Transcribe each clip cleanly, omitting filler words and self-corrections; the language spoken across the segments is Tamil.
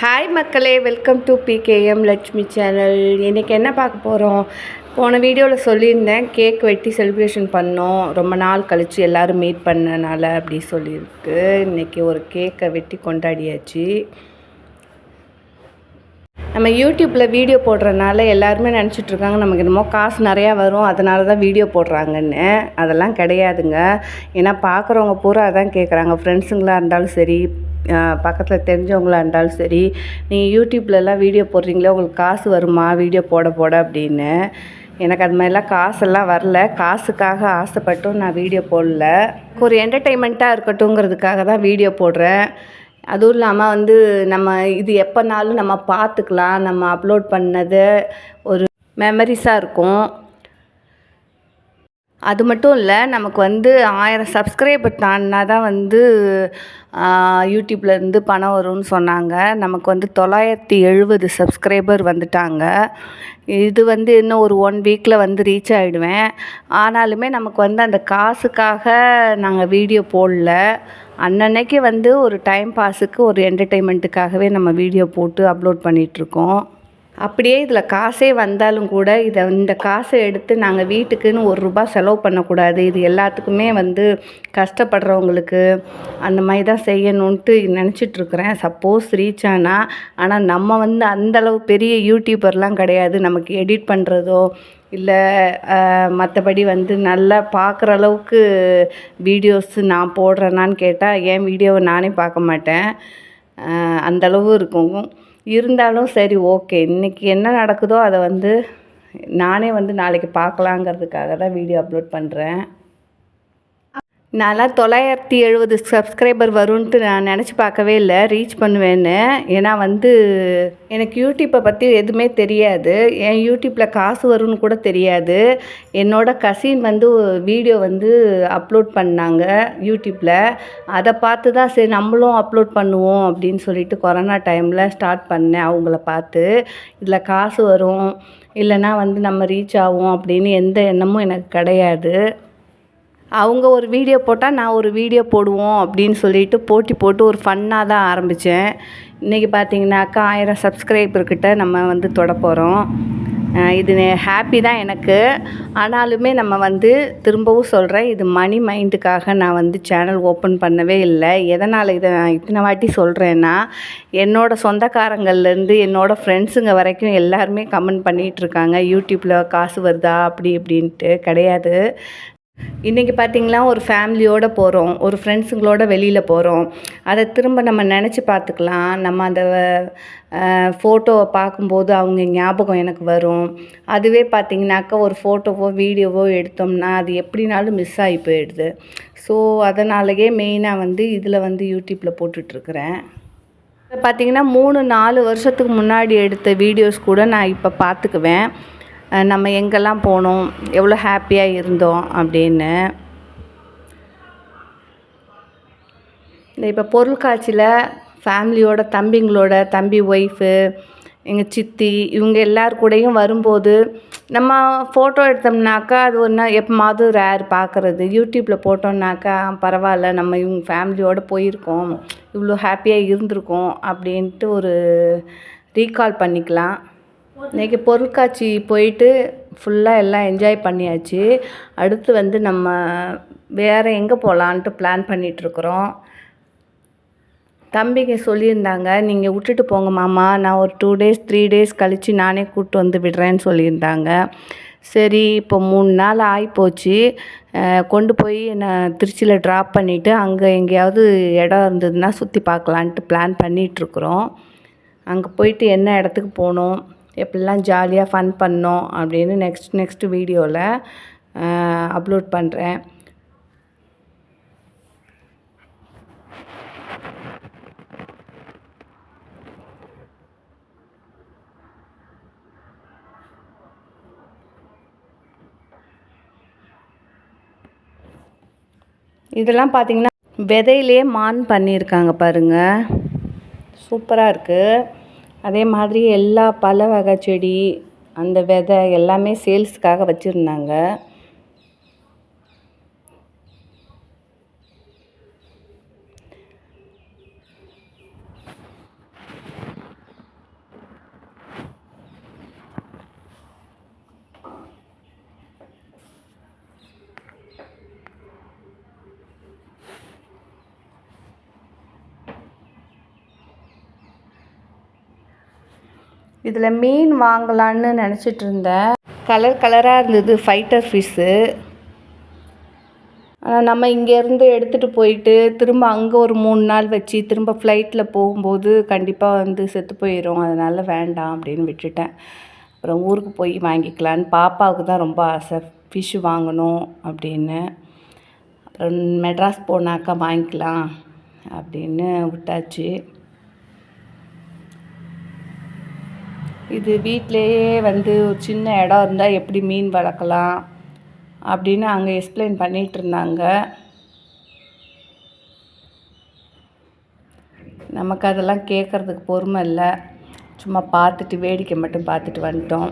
ஹாய் மக்களே, welcome to PKM Lakshmi channel. இன்றைக்கி என்ன பார்க்க போகிறோம்? போன வீடியோவில் சொல்லியிருந்தேன், கேக் வெட்டி செலிப்ரேஷன் பண்ணோம். ரொம்ப நாள் கழித்து எல்லோரும் மீட் பண்ணனால அப்படி சொல்லியிருக்கு. இன்றைக்கி ஒரு கேக்கை வெட்டி கொண்டாடியாச்சு. நம்ம யூடியூப்பில் வீடியோ போடுறதுனால எல்லாருமே நினச்சிட்ருக்காங்க நமக்கு என்னமோ காசு நிறையா வரும், அதனால தான் வீடியோ போடுறாங்கன்னு. அதெல்லாம் கிடையாதுங்க. ஏன்னா பார்க்குறவங்க பூரா அதான் கேட்குறாங்க. ஃப்ரெண்ட்ஸுங்களாக இருந்தாலும் சரி, பக்கத்தில் தெரிஞ்சவங்களாக இருந்தாலும் சரி, நீங்கள் யூடியூப்லலாம் வீடியோ போடுறீங்களே, உங்களுக்கு காசு வருமா வீடியோ போட அப்படின்னு. எனக்கு அது மாதிரிலாம் காசெல்லாம் வரல. காசுக்காக ஆசைப்பட்டும் நான் வீடியோ போடல. ஒரு என்டர்டெயின்மெண்ட்டாக இருக்கட்டுங்கிறதுக்காக தான் வீடியோ போடுறேன். அதுவும் இல்லாமல் நம்ம இது எப்போனாலும் நம்ம பார்த்துக்கலாம். நம்ம அப்லோட் பண்ணது ஒரு மெமரிஸாக இருக்கும். அது மட்டும் இல்லை, நமக்கு 1000 சப்ஸ்கிரைபர் தாண்டினா தான் யூடியூப்லேருந்து பணம் வரும்னு சொன்னாங்க. நமக்கு 970 சப்ஸ்கிரைபர் வந்துட்டாங்க. இது இன்னும் ஒரு 1 வீக்கில் ரீச் ஆகிடுவேன். ஆனாலுமே நமக்கு அந்த காசுக்காக நாங்கள் வீடியோ போடல. அன்னன்னைக்கு ஒரு டைம் பாஸுக்கு, ஒரு என்டர்டெயின்மெண்ட்டுக்காகவே நம்ம வீடியோ போட்டு அப்லோட் பண்ணிகிட்ருக்கோம். அப்படியே இதில் காசே வந்தாலும் கூட இந்த காசை எடுத்து நாங்கள் வீட்டுக்குன்னு ₹1 செலவு பண்ணக்கூடாது. இது எல்லாத்துக்குமே கஷ்டப்படுறவங்களுக்கு அந்த மாதிரி தான் செய்யணுன்ட்டு நினச்சிட்ருக்குறேன். சப்போஸ் ரீச் ஆனால் நம்ம அந்தளவு பெரிய யூடியூபர்லாம் கிடையாது. நமக்கு எடிட் பண்ணுறதோ இல்லை மற்றபடி நல்லா பார்க்குற அளவுக்கு வீடியோஸ் நான் போடுறேனான்னு கேட்டால் என் வீடியோவை நானே பார்க்க மாட்டேன். அந்தளவு இருக்கும். இருந்தாலும் சரி, ஓகே, இன்றைக்கி என்ன நடக்குதோ அதை நானே நாளைக்கு பார்க்கலாங்கிறதுக்காக தான் வீடியோ அப்லோட் பண்ணுறேன். நான்லாம் 970 சப்ஸ்கிரைபர் வரும்ன்ட்டு நான் நினச்சி பார்க்கவே இல்லை ரீச் பண்ணுவேன்னு. ஏன்னா எனக்கு யூடியூப்பை பற்றி எதுவுமே தெரியாது. என் யூடியூப்பில் காசு வரும்னு கூட தெரியாது. என்னோடய கசின் வீடியோ அப்லோட் பண்ணாங்க யூடியூப்பில். அதை பார்த்து தான் சரி நம்மளும் அப்லோட் பண்ணுவோம் அப்படின்னு சொல்லிட்டு கொரோனா டைமில் ஸ்டார்ட் பண்ணேன். அவங்கள பார்த்து இதில் காசு வரும், இல்லைன்னா நம்ம ரீச் ஆகும் அப்படின்னு எந்த எண்ணமும் எனக்கு கிடையாது. அவங்க ஒரு வீடியோ போட்டால் நான் ஒரு வீடியோ போடுவோம் அப்படின்னு சொல்லிட்டு போட்டி போட்டு ஒரு ஃபன்னாக தான் ஆரம்பித்தேன். இன்றைக்கி பார்த்திங்கனாக்கா 1000 சப்ஸ்கிரைபர்கிட்ட நம்ம தொட போகிறோம். இது ஹாப்பி தான் எனக்கு. ஆனாலுமே நம்ம திரும்பவும் சொல்கிறேன், இது மணி மைண்டுக்காக நான் சேனல் ஓப்பன் பண்ணவே இல்லை. எதனால் இதை நான் இத்தனை வாட்டி சொல்கிறேன்னா, என்னோடய சொந்தக்காரங்கள்லேருந்து என்னோடய ஃப்ரெண்ட்ஸுங்க வரைக்கும் எல்லாருமே கமெண்ட் பண்ணிகிட்ருக்காங்க, யூடியூப்பில் காசு வருதா அப்படி இப்படின்ட்டு. கிடையாது. இன்றைக்கி பார்த்திங்களா, ஒரு ஃபேமிலியோடு போகிறோம், ஒரு ஃப்ரெண்ட்ஸுங்களோட வெளியில் போகிறோம். அதை திரும்ப நம்ம நினச்சி பார்த்துக்கலாம். நம்ம அந்த ஃபோட்டோவை பார்க்கும்போது அவங்க ஞாபகம் எனக்கு வரும். அதுவே பார்த்திங்கனாக்கா ஒரு ஃபோட்டோவோ வீடியோவோ எடுத்தோம்னா அது எப்படினாலும் மிஸ் ஆகி போயிடுது. ஸோ அதனாலேயே மெயினாக இதில் யூடியூப்பில் போட்டுட்ருக்குறேன். பார்த்திங்கன்னா 3-4 வருஷத்துக்கு முன்னாடி எடுத்த வீடியோஸ் கூட நான் இப்போ பார்த்துக்குவேன். நம்ம எங்கெல்லாம் போனோம், எவ்வளோ ஹாப்பியாக இருந்தோம் அப்படின்னு. இப்போ பொருட்காட்சியில் ஃபேமிலியோட தம்பி ஒய்ஃபு, எங்கள் சித்தி, இவங்க எல்லார் கூடயும் வரும்போது நம்ம ஃபோட்டோ எடுத்தோம்னாக்கா அது ஒன்றா எப்போமாவது ரேர் பார்க்குறது. யூடியூப்பில் போட்டோம்னாக்கா பரவாயில்ல, நம்ம இவங்க ஃபேமிலியோடு போயிருக்கோம், இவ்வளோ ஹாப்பியாக இருந்திருக்கோம் அப்படின்ட்டு ஒரு ரீகால் பண்ணிக்கலாம். இன்றைக்கி பொருட்காட்சி போயிட்டு ஃபுல்லாக எல்லாம் என்ஜாய் பண்ணியாச்சு. அடுத்து நம்ம வேறு எங்கே போகலான்ட்டு பிளான் பண்ணிகிட்ருக்குறோம். தம்பிங்க சொல்லியிருந்தாங்க, நீங்கள் விட்டுட்டு போங்க மாமா, நான் ஒரு 2 டேஸ் 3 டேஸ் கழித்து நானே கூப்பிட்டு விடுறேன்னு சொல்லியிருந்தாங்க. சரி, இப்போ 3 நாள் ஆகிப்போச்சு. கொண்டு போய் என்னை திருச்சியில் ட்ராப் பண்ணிவிட்டு அங்கே எங்கேயாவது இடம் இருந்ததுன்னா சுற்றி பார்க்கலான்ட்டு பிளான் பண்ணிகிட்ருக்குறோம். அங்கே போயிட்டு என்ன இடத்துக்கு போகணும், எப்படிலாம் ஜாலியாக ஃபன் பண்ணோம் அப்படின்னு நெக்ஸ்ட் வீடியோவில் அப்லோட் பண்ணுறேன். இதெல்லாம் பார்த்திங்கன்னா விதையிலே மான் பண்ணியிருக்காங்க பாருங்கள், சூப்பராக இருக்குது. அதே மாதிரி எல்லா பல வகை செடி, அந்த விதை எல்லாமே சேல்ஸுக்காக வச்சுருந்தாங்க. இதில் மீன் வாங்கலான்னு நினச்சிட்டு இருந்தேன். கலர் கலராக இருந்தது ஃபைட்டர் ஃபிஷ்ஷு. நம்ம இங்கேருந்து எடுத்துகிட்டு போயிட்டு திரும்ப அங்கே ஒரு 3 நாள் வச்சு திரும்ப ஃப்ளைட்டில் போகும்போது கண்டிப்பாக வந்து செத்து போயிடும். அதனால் வேண்டாம் அப்படின்னு விட்டுட்டேன். அப்புறம் ஊருக்கு போய் வாங்கிக்கலான்னு. பாப்பாவுக்கு தான் ரொம்ப ஆசை ஃபிஷ்ஷு வாங்கணும் அப்படின்னு. அப்புறம் மெட்ராஸ் போனாக்கா வாங்கிக்கலாம் அப்படின்னு விட்டாச்சு. இது வீட்டிலையே வந்து ஒரு சின்ன இடம் இருந்தால் எப்படி மீன் வளர்க்கலாம் அப்படின்னு அங்கே எக்ஸ்பிளைன் பண்ணிகிட்டு இருந்தாங்க. நமக்கு அதெல்லாம் கேட்குறதுக்கு பொறுமை இல்லை. சும்மா பார்த்துட்டு வேடிக்கை மட்டும் பார்த்துட்டு வந்துட்டோம்.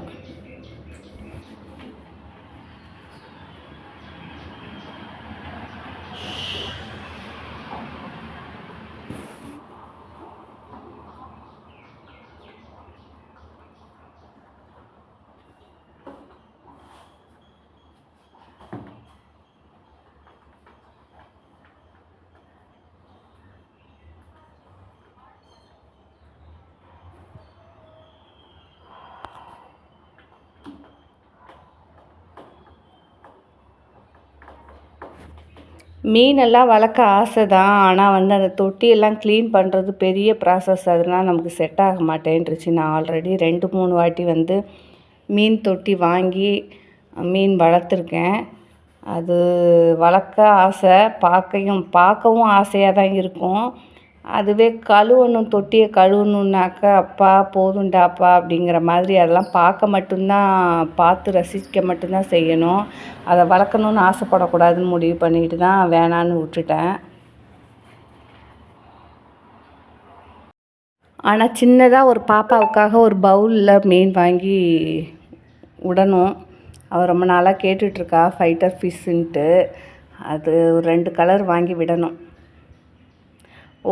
மீனெல்லாம் வளர்க்க ஆசை தான். ஆனால் வந்து அந்த தொட்டியெல்லாம் க்ளீன் பண்ணுறது பெரிய ப்ராசஸ். அதனால் நமக்கு செட் ஆக மாட்டேன்ருச்சு. நான் ஆல்ரெடி 2-3 வாட்டி வந்து மீன் தொட்டி வாங்கி மீன் வளர்த்துருக்கேன். அது வளர்க்க ஆசை, பார்க்கவும் ஆசையாக தான் இருக்கும். அதுவே தொட்டியை கழுவணுன்னாக்கா அப்பா போதுண்டாப்பா அப்படிங்கிற மாதிரி அதெல்லாம் பார்த்து ரசிக்க மட்டும்தான் செய்யணும். அதை வளர்க்கணுன்னு ஆசைப்படக்கூடாதுன்னு முடிவு பண்ணிட்டு தான் வேணான்னு விட்டுட்டேன். ஆனால் சின்னதாக ஒரு பாப்பாவுக்காக ஒரு பவுலில் மீன் வாங்கி விடணும். அவள் ரொம்ப நாளாக கேட்டுட்ருக்கா ஃபைட்டர் ஃபிஷ்ஷுன்ட்டு. அது ஒரு 2 கலர் வாங்கி விடணும்.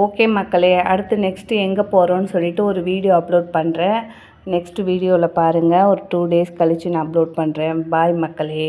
ஓகே மக்களே, அடுத்து நெக்ஸ்ட்டு எங்கே போகிறோன்னு சொல்லிட்டு ஒரு வீடியோ அப்லோட் பண்ணுறேன். நெக்ஸ்ட் வீடியோவில் பாருங்கள். ஒரு 2 டேஸ் கழித்து நான் அப்லோட் பண்ணுறேன். பாய் மக்களே.